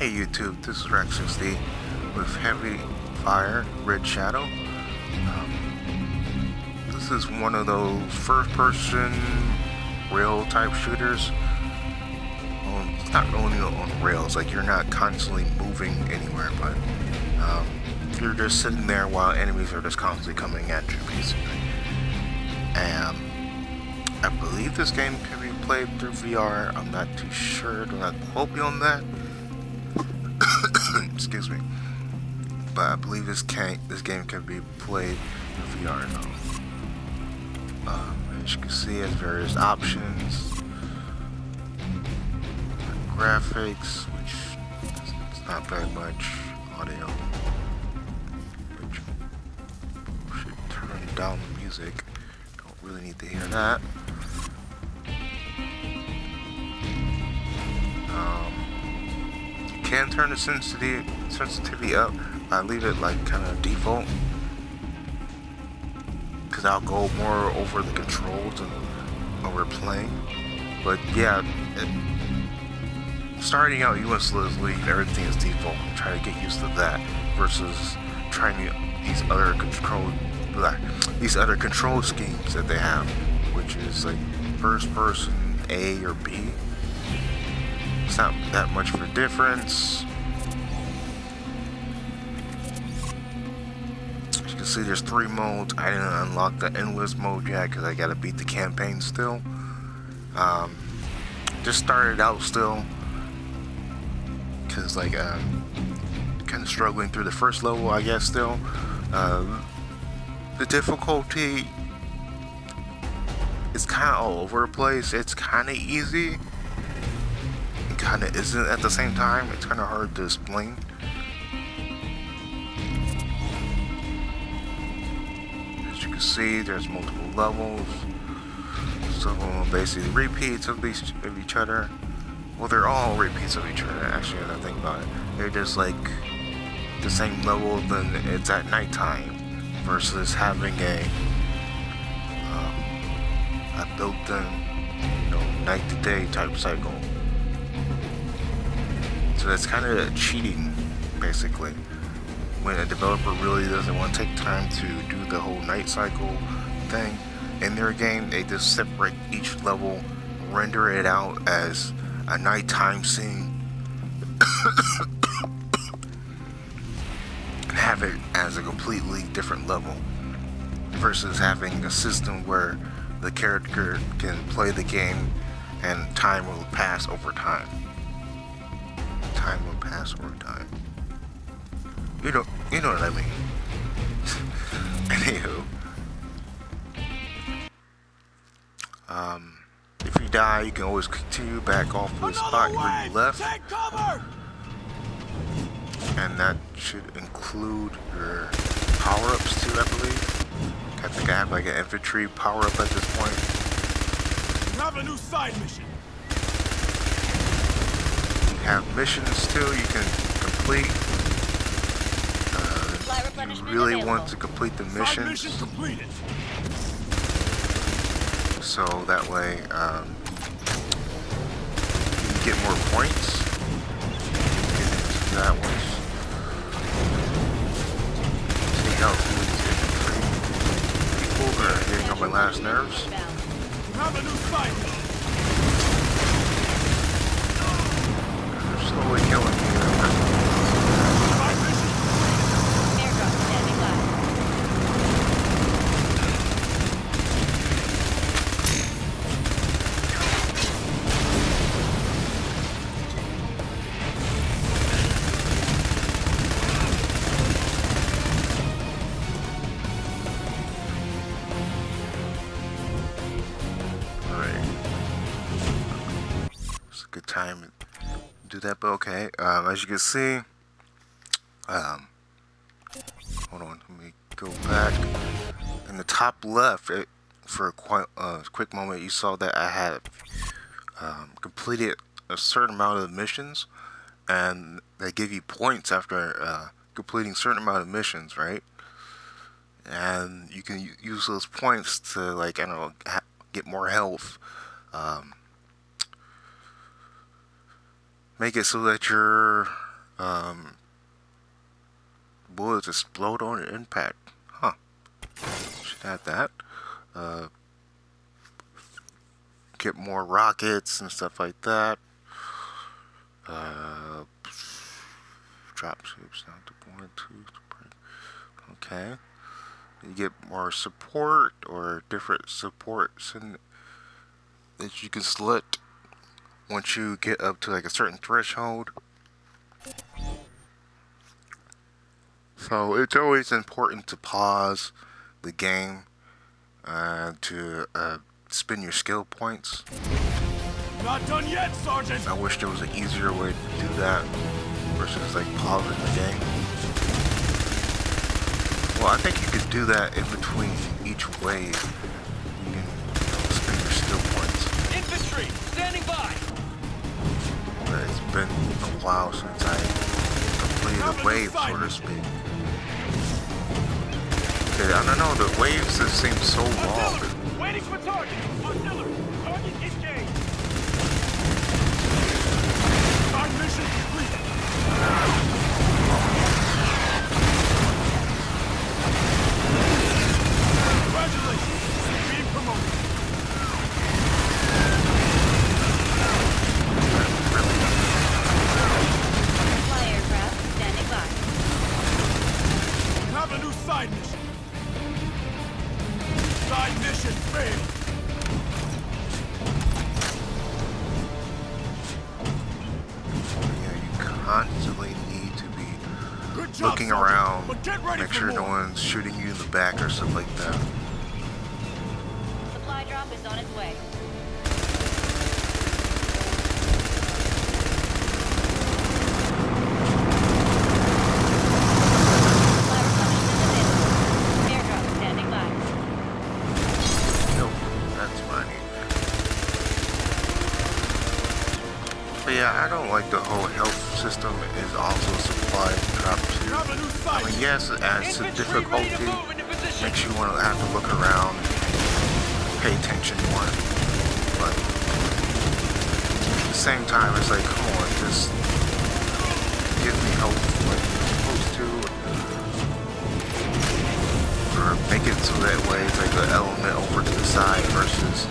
Hey YouTube, this is Rex60 with Heavy Fire Red Shadow. This is one of those first-person rail type shooters. It's not only on rails, like you're not constantly moving anywhere, but you're just sitting there while enemies are just constantly coming at you, basically. And I believe this game can be played through VR. I'm not too sure. Do not quote me on that. Excuse me. But I believe this game can be played through VR now. As you can see, it has various options. Graphics, which is not very much. Audio, which should turn down the music. Don't really need to hear that. You can turn the sensitivity up. I leave it like kind of default, because I'll go more over the controls and when we're playing. But yeah, starting out, you want to leave everything as default. Try to get used to that versus trying these other control schemes that they have, which is like first person, A or B. It's not that much of a difference. As you can see, there's 3 modes. I didn't unlock the endless mode yet because I gotta beat the campaign still. Just started out still, because like kind of struggling through the first level, I guess. Still, the difficulty is kind of all over the place. It's kind of easy, and kind of isn't at the same time. It's kind of hard to explain. As you can see, there's multiple levels. Some of them are basically repeats of each other. Well, they're all repeats of each other, actually, when I think about it. They're just like the same level, then it's at nighttime, versus having a built-in, night to day type cycle. So that's kind of cheating, basically. When a developer really doesn't want to take time to do the whole night cycle thing in their game, they just separate each level, render it out as a nighttime scene, and have it as a completely different level, versus having a system where the character can play the game and time will pass over time. Time will pass over time. You know what I mean. Anywho. If you die, you can always continue back off to the spot where you left. Take cover! And that should include your power-ups too, I believe. I think I have like an infantry power-up at this point. You have a new side mission. You have missions too you can complete. You really want to complete the missions. Mission completed. So that way you can get more points. Get into that one. See how these infantry people are getting on my last nerves. You have a new side mission. They're slowly killing me. Side mission. Airdrop standing by. Good time to do that, but okay. As you can see, hold on, let me go back. In the top left, for a quick moment, you saw that I had completed a certain amount of missions, and they give you points after completing a certain amount of missions, right? And you can use those points to, like, I don't know, get more health. Make it so that you're Bullets explode on impact. Huh. Should add that. Get more rockets and stuff like that. Drop ships down to 1, 2, 3. Okay. You get more support or different supports that you can select once you get up to like a certain threshold. So it's always important to pause the game to spin your skill points. Not done yet, Sergeant! I wish there was an easier way to do that versus like pausing the game. Well, I think you could do that in between each wave. You can, spin your skill points. Infantry, standing by! But it's been a while since I completed a wave, so to speak. Okay, I don't know, the waves just seem so long. Waiting for target! Artillery! Target engaged! Our mission complete! Congratulations! Being promoted! Fly aircraft standing by. Have a new side mission! Side mission failed! Yeah, you constantly need to be Good job, looking Sergeant, around, but get ready make for sure more. no one's shooting you in the back or something like that. Supply drop is on its way. Supply replenishment available. Airdrop standing by. Nope, that's funny. But yeah, I don't like the whole health system is also supply drop too. Have a new I side mean, mission! yes, it adds to Infantry ready to difficulty. move into position! Makes you want to have to look around, pay attention more. But at the same time, it's like, come on, just give me help like you're supposed to, or make it so that way it's like an element over to the side versus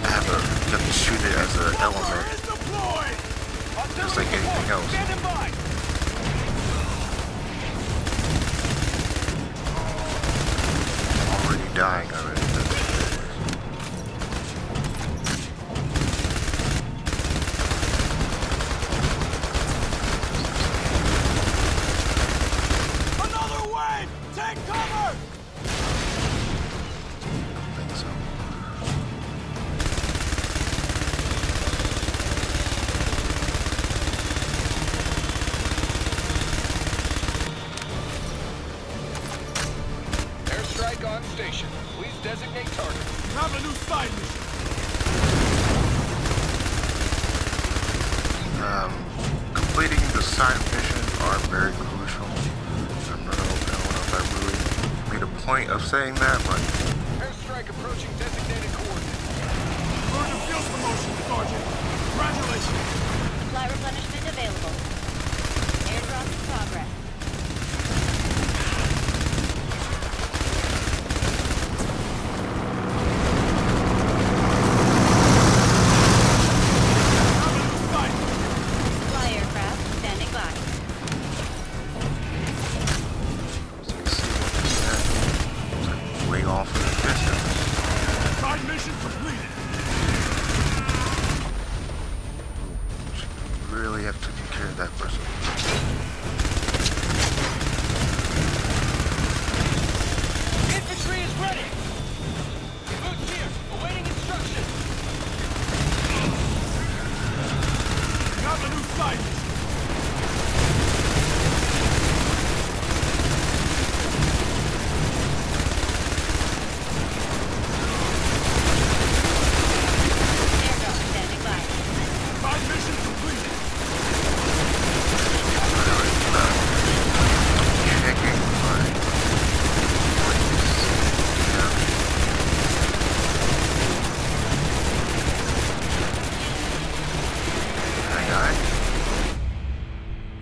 you have to shoot it as an element, Is deployed! just like anything else. Standing by! Already dying already. Another wave! Take cover! I don't think so. Airstrike on station. Please designate target. Have a new side mission! Completing the side missions are very crucial. I don't know if I really made a point of saying that, but Airstrike approaching designated coordinates. Earned a field promotion, Sergeant! Congratulations! Supply replenishment available. Airdrop in progress. Have a new side mission! Fly aircraft standing by. so you see what this is. It's like way off in the distance. Side mission completed! You really have to take care of that person. Infantry is ready! Boots here, awaiting instructions! Have a new side mission! Airdrop standing by. Side mission completed! Checking my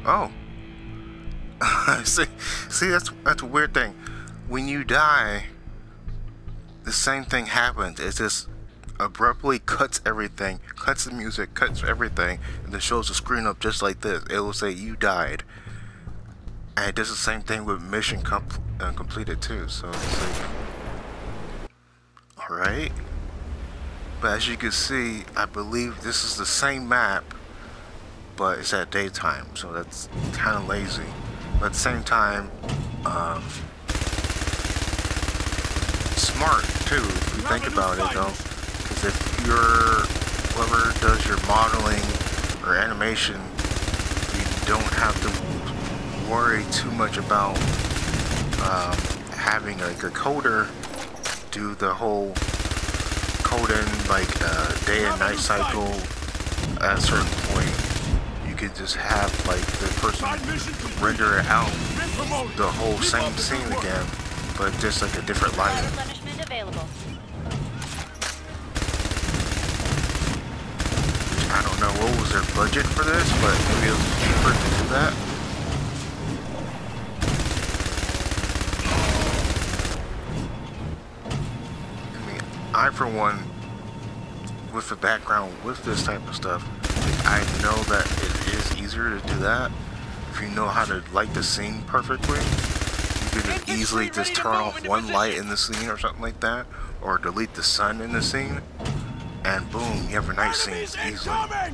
Oh, see, that's a weird thing. When you die, the same thing happens. It just abruptly cuts everything, cuts the music, cuts everything, and then shows the screen up just like this. It will say you died, and it does the same thing with mission completed too. So it's like, all right. But as you can see, I believe this is the same map, but it's at daytime, so that's kind of lazy. But at the same time, smart too, if you think about it though. Because if you're, whoever does your modeling or animation, you don't have to worry too much about having like a coder do the whole coding, like day and night cycle. At a certain point, you could just have like the person render it out the whole same scene again, but just like a different lighting. Replenishment available. I don't know what was their budget for this, but maybe it was cheaper to do that. I mean, I for one, with the background with this type of stuff, I know that it is easier to do that if you know how to light the scene perfectly. You can just easily just turn off one light in the scene or something like that, or delete the sun in the scene, and boom, you have a night scene easily. I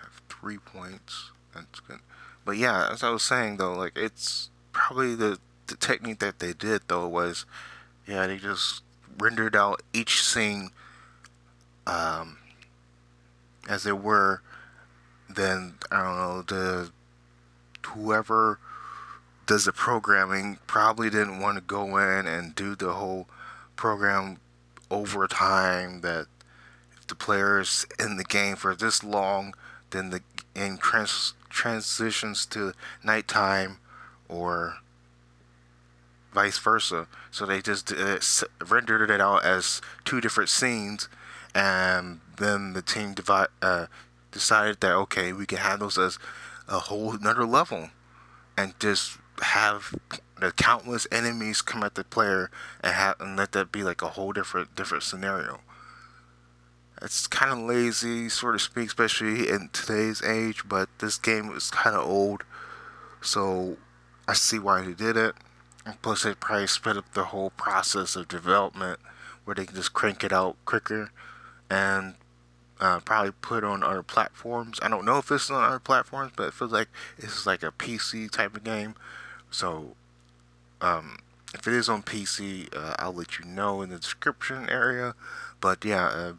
have 3 points. That's good. But yeah, as I was saying though, like it's probably the technique that they did though was, yeah, they just rendered out each scene as it were. Then I don't know, whoever does the programming probably didn't want to go in and do the whole program over time, that if the player's in the game for this long, then the game transitions to nighttime or vice versa. So they just rendered it out as 2 different scenes, and then the team decided that, okay, we can have those as a whole another level, and just have the countless enemies come at the player and let that be like a whole different scenario. It's kind of lazy, so to speak, especially in today's age, but this game is kind of old, so I see why they did it. And plus, they probably sped up the whole process of development, where they can just crank it out quicker, and probably put on other platforms. I don't know if it's on other platforms, but it feels like it's like a PC type of game. So, if it is on PC, I'll let you know in the description area. But yeah,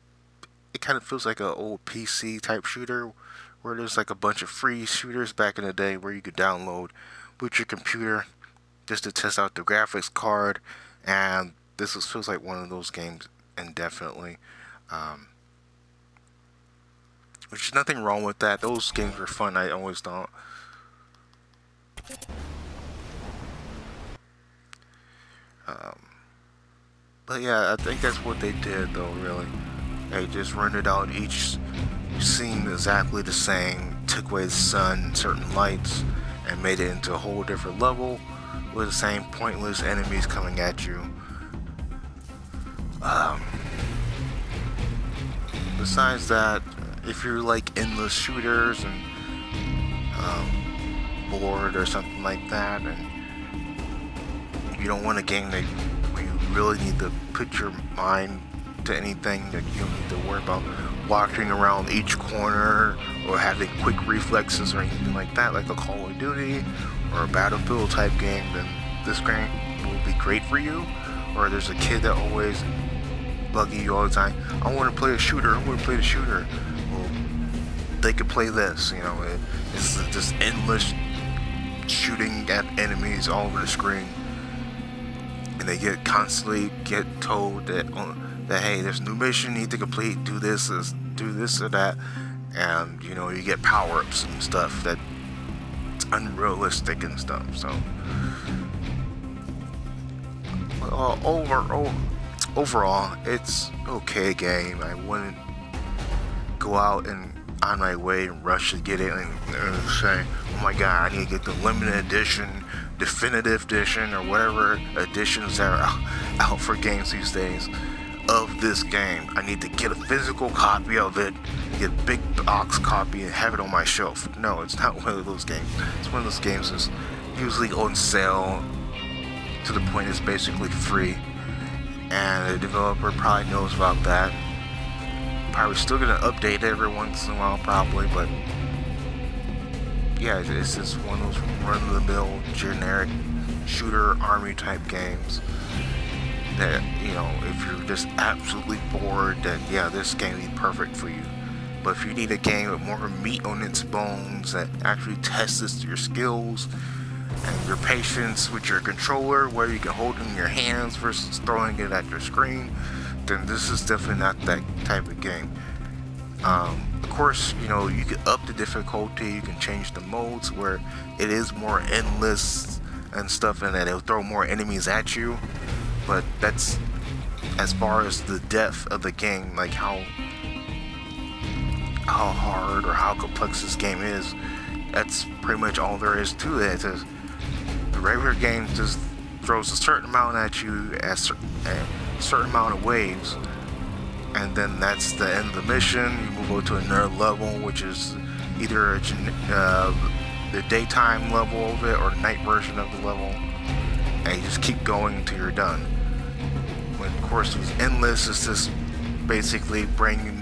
it kind of feels like an old PC type shooter, where there's like a bunch of free shooters back in the day where you could download with your computer just to test out the graphics card, and this feels like one of those games indefinitely. Which is nothing wrong with that. Those games were fun, I always thought. But yeah, I think that's what they did though, really. They just rendered out each scene exactly the same, took away the sun, certain lights, and made it into a whole different level with the same pointless enemies coming at you. Besides that, if you're like endless shooters and bored or something like that, and you don't want a game that where you really need to put your mind to anything, that you don't need to worry about walking around each corner or having quick reflexes or anything like that, like a Call of Duty or a Battlefield type game, then this game will be great for you. Or there's a kid that always bugging you all the time, I want to play a shooter, I want to play the shooter. Well, they could play this, you know. It's just endless shooting at enemies all over the screen, and they constantly get told that hey, there's a new mission you need to complete, do this or that, and you know, you get power-ups and stuff that's unrealistic and stuff. So overall, it's okay game. I wouldn't go out and on my way and rush to get it and say, oh my god, I need to get the limited edition, definitive edition, or whatever editions that are out for games these days of this game. I need to get a physical copy of it, get a big box copy and have it on my shelf. No, it's not one of those games. It's one of those games that's usually on sale to the point it's basically free, and the developer probably knows about that. Probably still gonna update every once in a while, probably, but yeah, it's just one of those run-of-the-mill generic shooter army type games that, you know, if you're just absolutely bored, then yeah, this game is perfect for you. But if you need a game with more meat on its bones that actually tests your skills and your patience with your controller, where you can hold it in your hands versus throwing it at your screen, then this is definitely not that type of game. Of course, you know, you can up the difficulty, you can change the modes where it is more endless and stuff, and that it'll throw more enemies at you. But that's as far as the depth of the game, like how hard or how complex this game is. That's pretty much all there is to it. The regular game just throws a certain amount at you at a certain amount of waves, and then that's the end of the mission. You move over to another level, which is either the daytime level of it or the night version of the level, and you just keep going until you're done. When of course it was endless, it's just basically bringing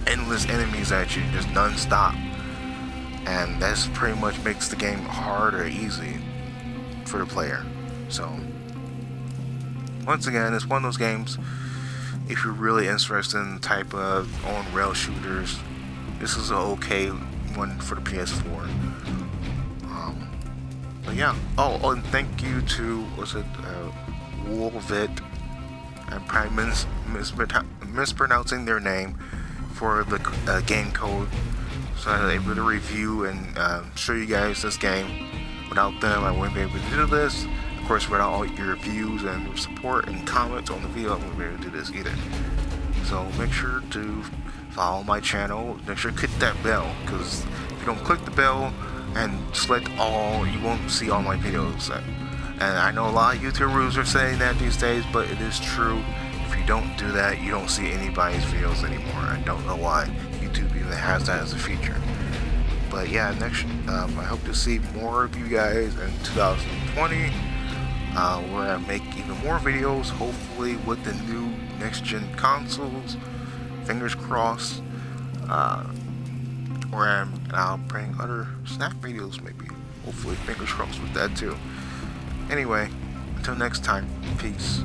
endless enemies at you just non-stop, and that's pretty much makes the game hard or easy for the player. So once again, it's one of those games, if you're really interested in the type of on-rail shooters, this is an okay one for the PS4. But yeah, oh, and thank you to, Wolvit, I'm probably mispronouncing their name, for the game code, so I was able to review and show you guys this game. Without them, I wouldn't be able to do this. Of course, without all your reviews and your support and comments on the video, I wouldn't be able to do this either. So make sure to follow my channel. Make sure to click that bell, because if you don't click the bell and select all, you won't see all my videos. And I know a lot of YouTubers are saying that these days, but it is true. If you don't do that, you don't see anybody's videos anymore. I don't know why YouTube even has that as a feature. But yeah, next, I hope to see more of you guys in 2020, where I make even more videos, hopefully with the new next-gen consoles. Fingers crossed. Or I'll bring other snack videos, maybe. Hopefully, fingers crossed with that too. Anyway, until next time, peace.